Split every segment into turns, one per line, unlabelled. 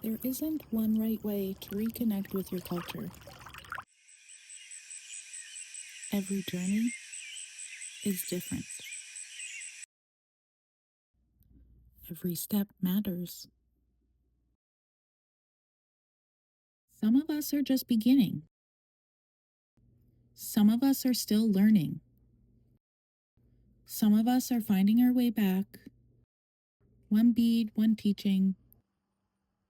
There isn't one right way to reconnect with your culture. Every journey is different. Every step matters. Some of us are just beginning. Some of us are still learning. Some of us are finding our way back. One bead, one teaching,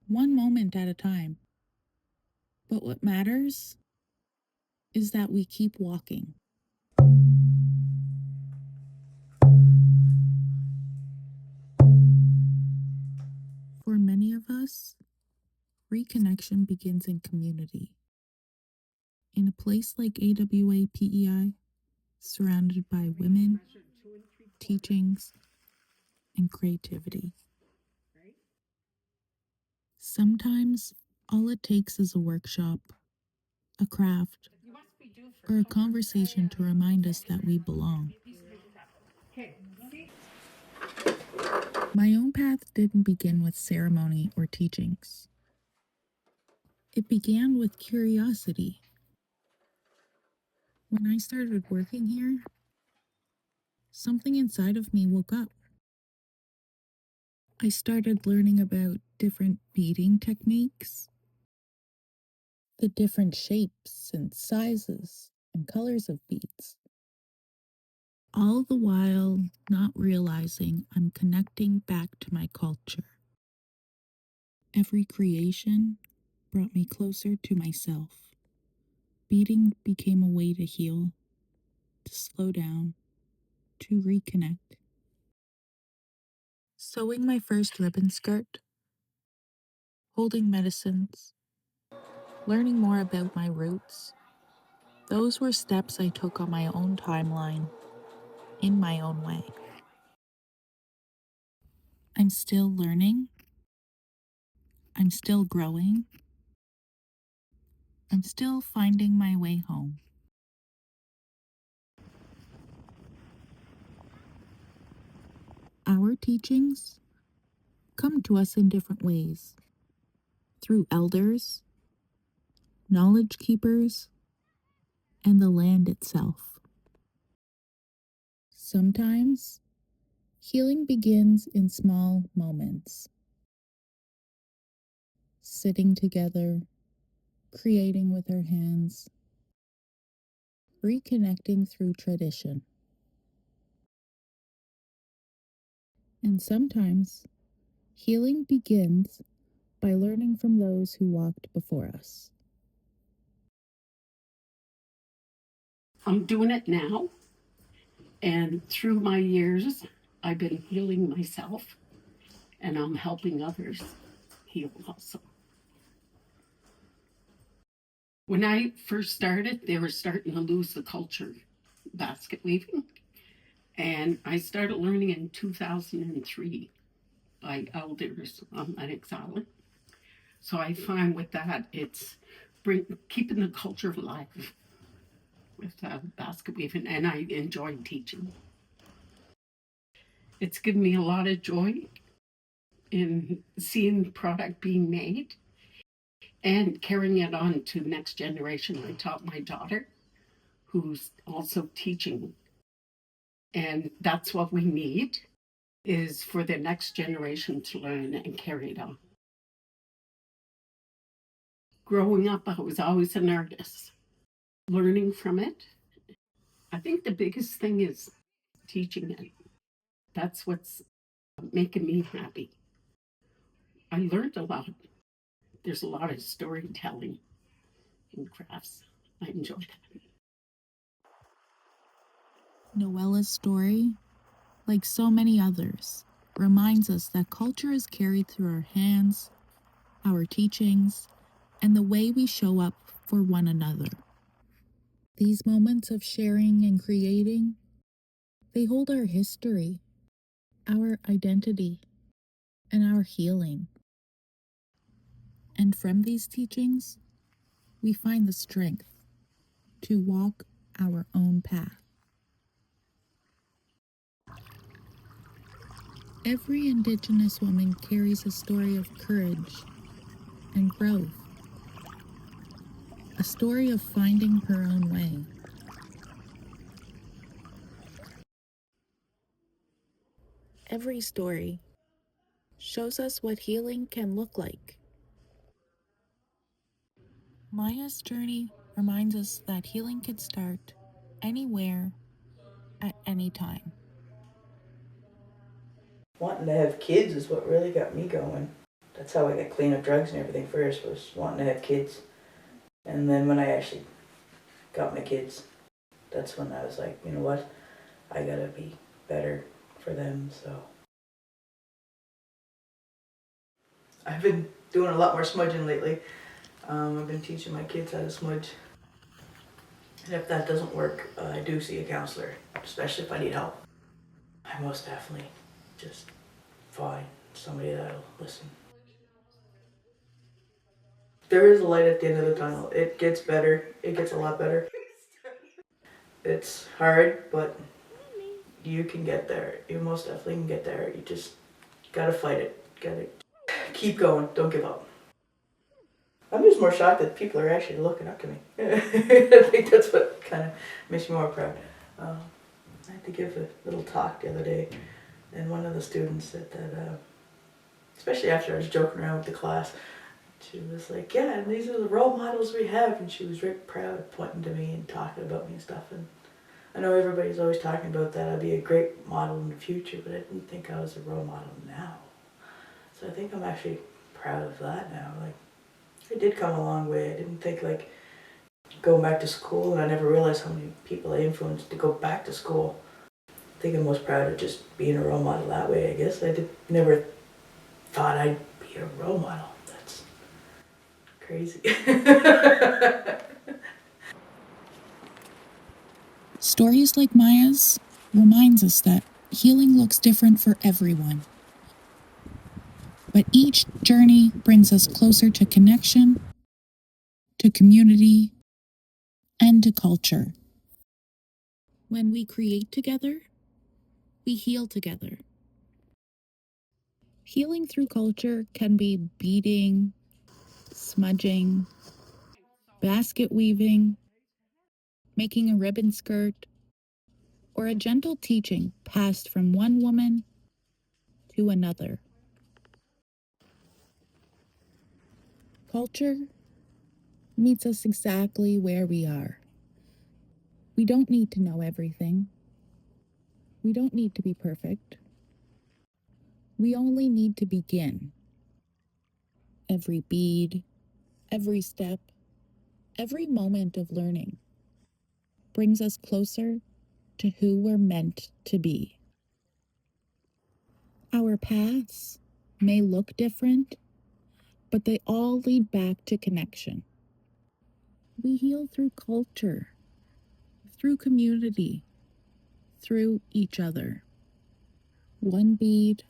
one moment at a time. But what matters is that we keep walking. For many of us, reconnection begins in community. In a place like AWA PEI, surrounded by women, teachings, and creativity. Sometimes all it takes is a workshop, a craft, or a conversation to remind us that we belong. My own path didn't begin with ceremony or teachings. It began with curiosity. When I started working here, something inside of me woke up. I started learning about different beading techniques, the different shapes and sizes and colors of beads. All the while not realizing I'm connecting back to my culture. Every creation brought me closer to myself. Beading became a way to heal, to slow down, to reconnect. Sewing my first ribbon skirt, holding medicines, learning more about my roots, those were steps I took on my own timeline, in my own way. I'm still learning. I'm still growing. I'm still finding my way home. Our teachings come to us in different ways, through elders, knowledge keepers, and the land itself. Sometimes healing begins in small moments. Sitting together, creating with our hands, reconnecting through tradition. And sometimes healing begins by learning from those who walked before us.
I'm doing it now, and through my years, I've been healing myself, and I'm helping others heal also. When I first started, they were starting to lose the culture basket weaving, and I started learning in 2003 by elders on Lennox Island. So I find with that, it's keeping the culture alive with basket weaving, and I enjoy teaching. It's given me a lot of joy in seeing the product being made and carrying it on to next generation. I taught my daughter, who's also teaching, and that's what we need, is for the next generation to learn and carry it on. Growing up, I was always an artist. Learning from it, I think the biggest thing is teaching it. That's what's making me happy. I learned a lot. There's a lot of storytelling in crafts. I enjoy that.
Noella's story, like so many others, reminds us that culture is carried through our hands, our teachings, and the way we show up for one another. These moments of sharing and creating, they hold our history, our identity, and our healing. And from these teachings, we find the strength to walk our own path. Every Indigenous woman carries a story of courage, and growth. A story of finding her own way. Every story shows us what healing can look like. Maya's journey reminds us that healing can start anywhere, at any time.
Wanting to have kids is what really got me going. That's how I got clean of drugs and everything first, was wanting to have kids. And then when I actually got my kids, that's when I was like, you know what, I gotta be better for them, so. I've been doing a lot more smudging lately. I've been teaching my kids how to smudge. And if that doesn't work, I do see a counselor, especially if I need help. I most definitely just find somebody that'll listen. There is a light at the end of the tunnel. It gets better. It gets a lot better. It's hard, but you can get there. You most definitely can get there. You just gotta fight it. Gotta keep going. Don't give up. I'm just more shocked that people are actually looking up to me. I think that's what kind of makes me more proud. I had to give a little talk the other day, and one of the students said that, especially after I was joking around with the class, she was like, yeah, and these are the role models we have, and she was very proud, pointing to me and talking about me and stuff. And I know everybody's always talking about that I'd be a great model in the future, but I didn't think I was a role model now. So I think I'm actually proud of that now. Like, I did come a long way. I didn't think, like, going back to school, and I never realized how many people I influenced to go back to school. I think I'm most proud of just being a role model that way, I guess. I never thought I'd be a role model. That's crazy.
Stories like Maya's reminds us that healing looks different for everyone. But each journey brings us closer to connection, to community, and to culture. When we create together, we heal together. Healing through culture can be beading, smudging, basket weaving, making a ribbon skirt, or a gentle teaching passed from one woman to another. Culture meets us exactly where we are. We don't need to know everything. We don't need to be perfect. We only need to begin. Every bead, every step, every moment of learning brings us closer to who we're meant to be. Our paths may look different, but they all lead back to connection. We heal through culture, through community, through each other. One bead,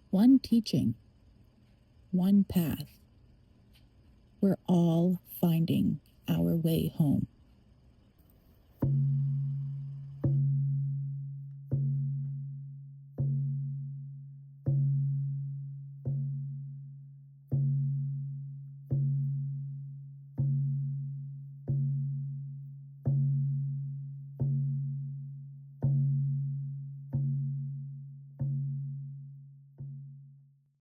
one teaching, one path. We're all finding our way home.